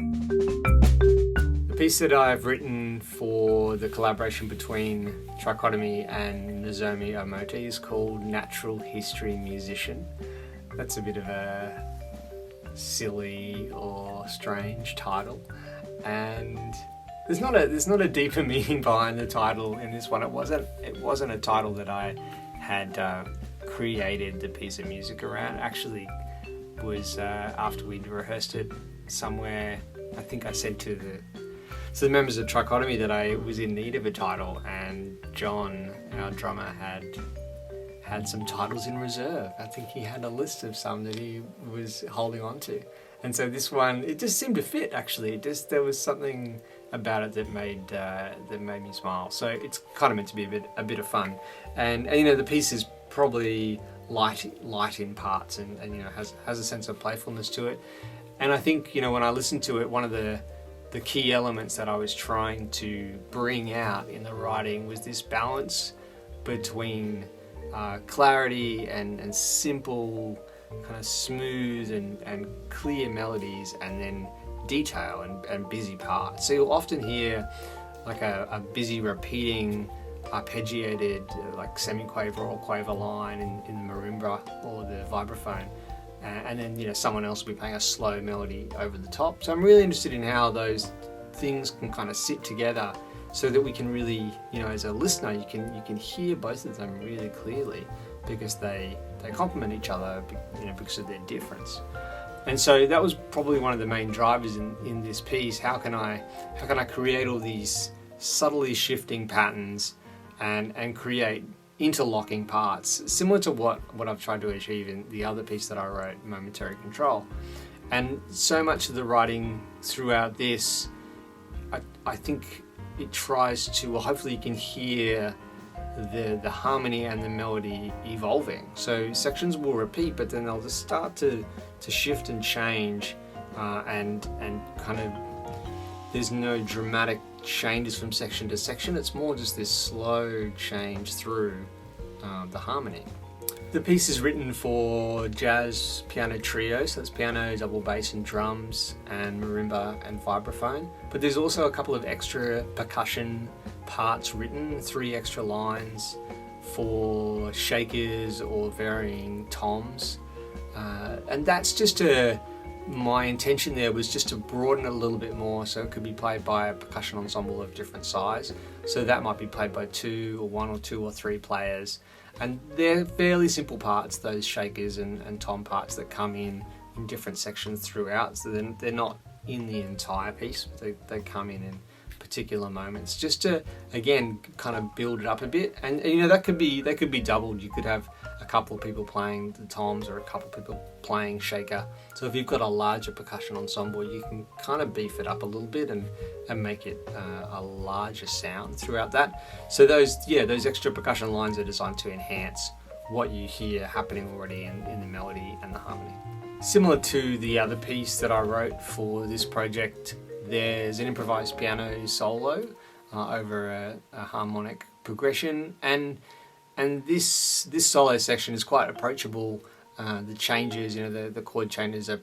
The piece that I've written for the collaboration between Trichotomy and Nozomi Omote is called Natural History Musician. That's a bit of a silly or strange title, and there's not a deeper meaning behind the title in this one. It wasn't a title that I had created the piece of music around. It actually was after we'd rehearsed it somewhere. I think I said to the members of Trichotomy that I was in need of a title, and John, our drummer, had some titles in reserve. I think he had a list of some that he was holding on to, and so this one, it just seemed to fit. Actually, there was something about it that made me smile. So it's kind of meant to be a bit of fun, and you know, the piece is probably light in parts, and you know, has a sense of playfulness to it. And I think, you know, when I listened to it, one of the key elements that I was trying to bring out in the writing was this balance between clarity and simple, kind of smooth and clear melodies, and then detail and busy parts. So you'll often hear like a busy repeating arpeggiated like semi-quaver or quaver line in the marimba or the vibraphone. And then, you know, someone else will be playing a slow melody over the top. So I'm really interested in how those things can kind of sit together so that we can really, you know, as a listener, you can hear both of them really clearly, because they complement each other, you know, because of their difference. And so that was probably one of the main drivers in this piece. How can I create all these subtly shifting patterns and create interlocking parts, similar to what I've tried to achieve in the other piece that I wrote, Momentary Control. And so much of the writing throughout this, I think it tries to, well, hopefully you can hear the harmony and the melody evolving. So sections will repeat, but then they'll just start to shift and change, and kind of, there's no dramatic changes from section to section. It's more just this slow change through the harmony. The piece is written for jazz piano trio, so it's piano, double bass and drums, and marimba and vibraphone. But there's also a couple of extra percussion parts written, 3 extra lines for shakers or varying toms. And that's just my intention there was just to broaden it a little bit more, so it could be played by a percussion ensemble of different size. So that might be played by 1 or 2 or 3 players. And they're fairly simple parts, those shakers and tom parts that come in different sections throughout. So they're not in the entire piece, they come in particular moments, just to, again, kind of build it up a bit. And you know, they could be doubled. You could have a couple of people playing the toms or a couple of people playing shaker. So if you've got a larger percussion ensemble, you can kind of beef it up a little bit and make it a larger sound throughout that. So those extra percussion lines are designed to enhance what you hear happening already in the melody and the harmony. Similar to the other piece that I wrote for this project, there's an improvised piano solo over a harmonic progression, and this solo section is quite approachable. The changes, you know, the chord changes they're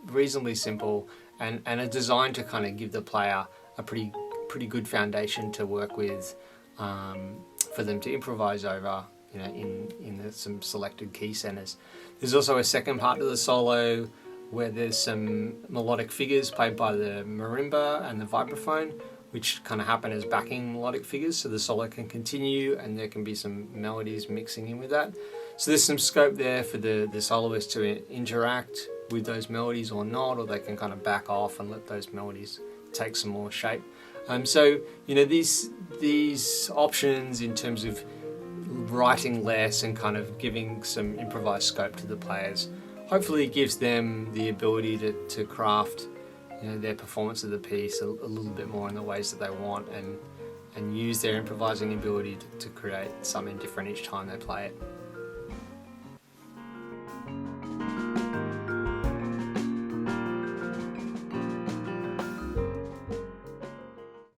reasonably simple and are designed to kind of give the player a pretty good foundation to work with, for them to improvise over, you know, in some selected key centers. There's also a second part to the solo where there's some melodic figures played by the marimba and the vibraphone, which kind of happen as backing melodic figures, so the solo can continue and there can be some melodies mixing in with that. So there's some scope there for the soloist to interact with those melodies or not, or they can kind of back off and let those melodies take some more shape. So, you know, these options in terms of writing less and kind of giving some improvised scope to the players, hopefully it gives them the ability to craft, you know, their performance of the piece a little bit more in the ways that they want, and use their improvising ability to create something different each time they play it.